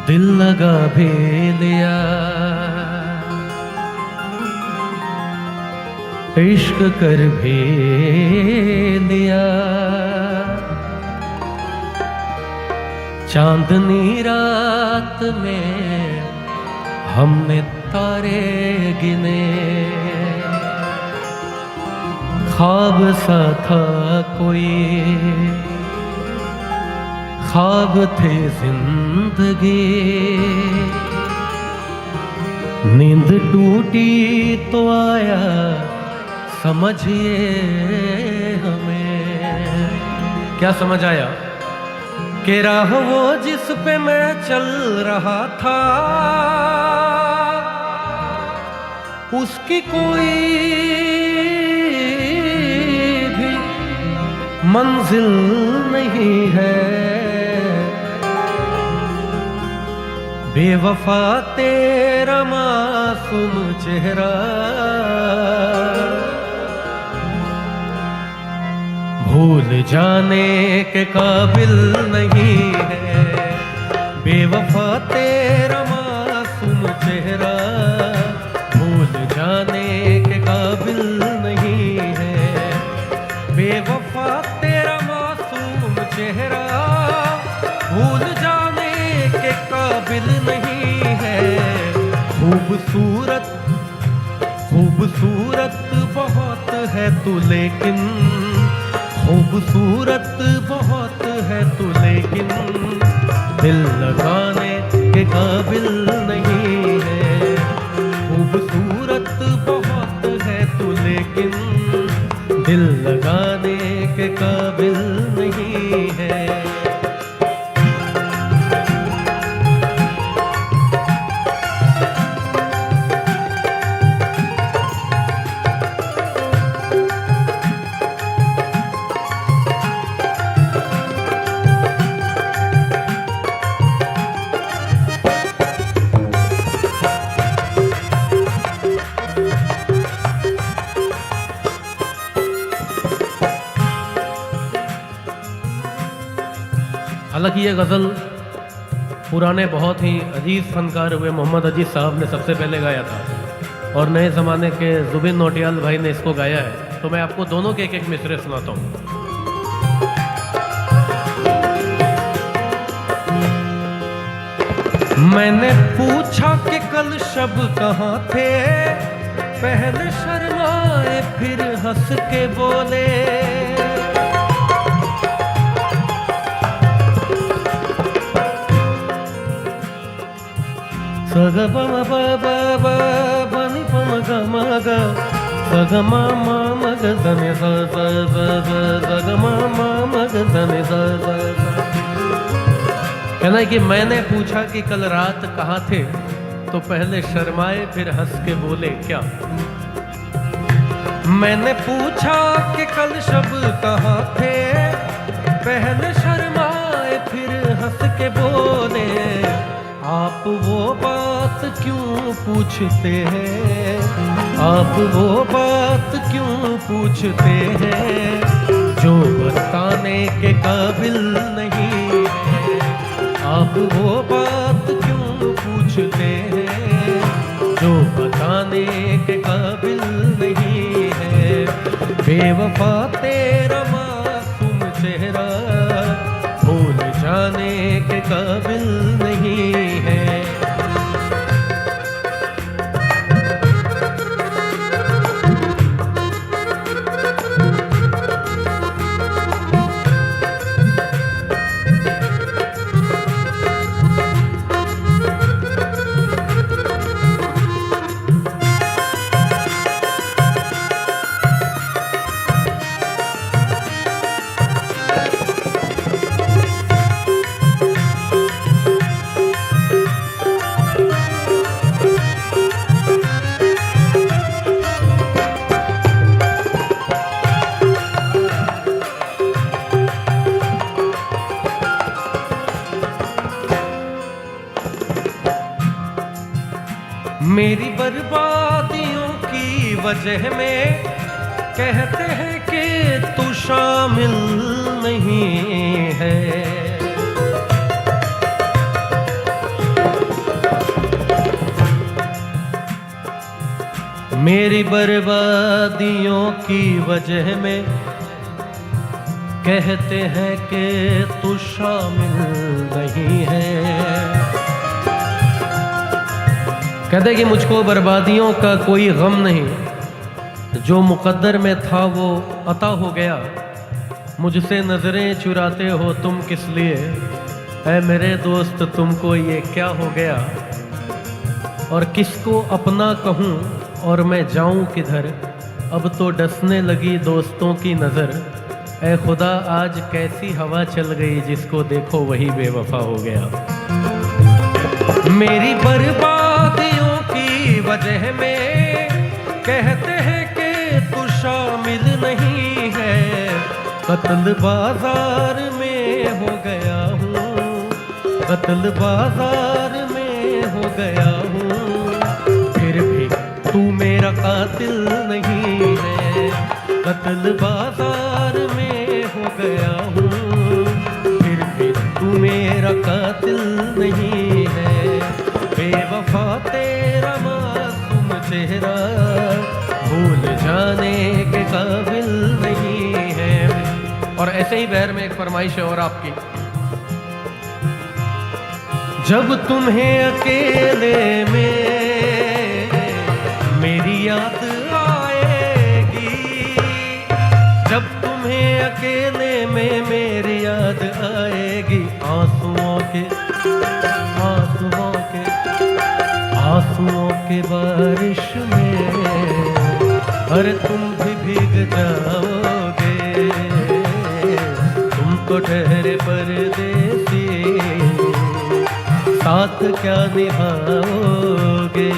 दिल लगा भी लिया, इश्क कर भी लिया। चांदनी रात में हमने तारे गिने, ख्वाब सा था कोई, ख्वाब थे जिंदगी। नींद टूटी तो आया समझिए हमें। क्या समझ आया? कि राह वो जिस पे मैं चल रहा था, उसकी कोई भी मंजिल नहीं है। बेवफा तेरा मासूम चेहरा, भूल जाने के काबिल नहीं है। बेवफा तेरा मासूम चेहरा, भूल जाने के काबिल नहीं है। बेवफा तेरा मासूम चेहरा, भूल जाने के काबिल नहीं है। खूबसूरत खूबसूरत बहुत है तू, लेकिन खूबसूरत बहुत है तू, लेकिन दिल लगाने के काबिल नहीं है। खूबसूरत बहुत है तू, लेकिन दिल लगाने के काबिल नहीं है। हालांकि ये गज़ल पुराने बहुत ही अजीज फनकार हुए मोहम्मद अजीज साहब ने सबसे पहले गाया था, और नए ज़माने के जुबिन नौटियाल भाई ने इसको गाया है। तो मैं आपको दोनों के एक एक मिसरे सुनाता हूँ। मैंने पूछा कि कल शब कहाँ थे, पहले शर्माए फिर हंस के बोले। सग बम ब ब ब बनि पम ग म ग सग म म म ग धनि स स स स सग म म म ग धनि स स स। कहना है कि मैंने पूछा कि कल रात कहाँ थे, तो पहले शर्माए फिर हंस के बोले क्या। मैंने पूछा कि कल शब कहाँ थे, पहले शर्माए फिर हंस के बोले। आप वो बात क्यों पूछते हैं, आप वो बात क्यों पूछते हैं, जो बताने के काबिल नहीं है। आप वो बात क्यों पूछते हैं, जो बताने के काबिल नहीं है। बेवफा तेरा मासूम चेहरा, भूल जाने के काबिल नहीं है। मेरी बर्बादियों की वजह में कहते हैं कि तू शामिल नहीं है। मेरी बर्बादियों की वजह में कहते हैं कि तू शामिल नहीं है। कहते कि मुझको बर्बादियों का कोई गम नहीं, जो मुकद्दर में था वो अता हो गया। मुझसे नजरें चुराते हो तुम किस लिए, ऐ मेरे दोस्त तुमको ये क्या हो गया। और किसको अपना कहूँ और मैं जाऊँ किधर, अब तो डसने लगी दोस्तों की नज़र। ऐ खुदा आज कैसी हवा चल गई, जिसको देखो वही बेवफा हो गया। मेरी बर्बादियों की वजह में कहते हैं कि तू शामिल नहीं है। कत्ल बाजार में हो गया हूँ, कत्ल बाजार में हो गया हूँ, फिर भी तू मेरा कातिल नहीं है। कत्ल बाजार में हो गया हूँ, फिर भी तू मेरा कातिल नहीं है। बेवफा तेरा मासूम चेहरा भूल जाने के काबिल नहीं है। और ऐसे ही बहर में एक फरमाइश है और आपकी। जब तुम्हें अकेले में मेरी याद आएगी, जब तुम्हें अकेले में मेरी याद आएगी, आंसुओं के बारिश में अरे तुम भी भीग जाओगे। तुम तो ठहरे परदेसी, साथ क्या निभाओगे।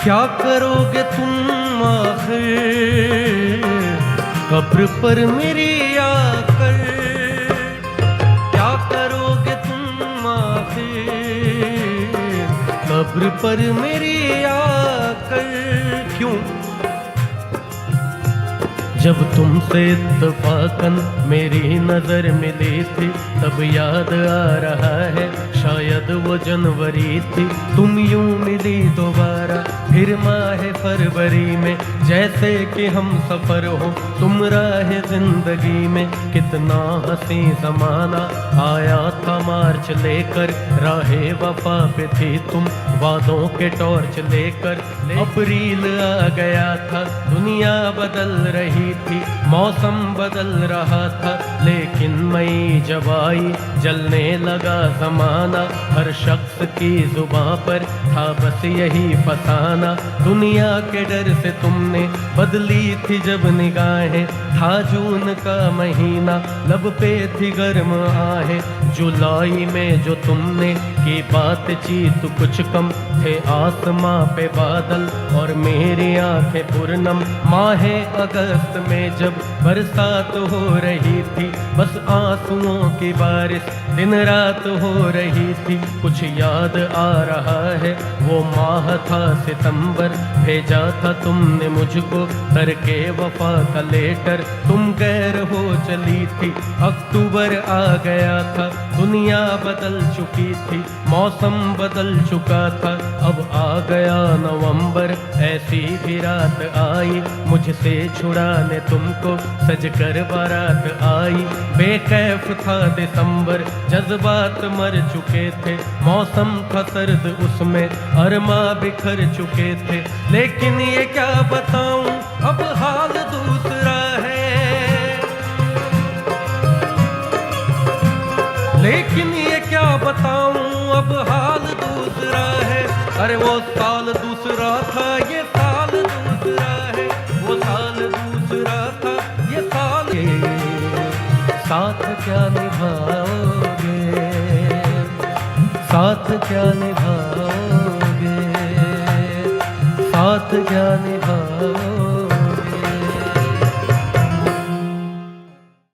क्या करोगे तुम आखिर कब्र पर मेरी आकर, क्या करोगे तुम आखिर कब्र पर मेरी आकर। क्यों जब तुमसे इत्तफाकन मेरी नजर मिली थी, तब याद आ रहा है शायद वो जनवरी थी। तुम यूं मिली दोबारा फिर माह फरवरी में, जैसे कि हम सफर हो तुम राह जिंदगी में। कितना हंसी जमाना आया था मार्च लेकर, राहे वफा पे थी तुम वादों के टॉर्च लेकर। अप्रैल आ गया था, दुनिया बदल रही थी, मौसम बदल रहा था, लेकिन मई जब आई जलने लगा जमाना। हर शख्स की जुबां पर था बस यही फसाना। दुनिया के डर से तुमने बदली थी जब निगाहें, था जून का महीना लब पे थी गर्म आहें। जुलाई में जो तुमने की बातचीत कुछ कम थे आसमां पे बादल और मेरी आंखें पूर्णम। माहे अगस्त में जब बरसात हो रही थी, बस आंसुओं की बारिश दिन रात हो रही थी। कुछ याद आ रहा है वो माह था सितंबर, भेजा था तुमने मुझको करके वफा का लेटर। तुम गैर हो चली थी, अक्टूबर आ गया था, दुनिया बदल चुकी थी, मौसम बदल चुका था। अब आ गया नवंबर, ऐसी भी रात आई मुझसे छुड़ाने तुमको सज कर बारात आई। बेकैफ था दिसंबर, जज्बात मर चुके थे, मौसम था सर्द उसमें अरमा बिखर चुके थे। लेकिन ये क्या बताऊं अब हाल दूसरा है, लेकिन ये क्या बताऊं अब हाल दूसरा है। अरे वो साल दूसरा था, ये साल दूसरा है। साथ क्या निभाओगे, साथ क्या निभाओगे, साथ क्या निभाओगे।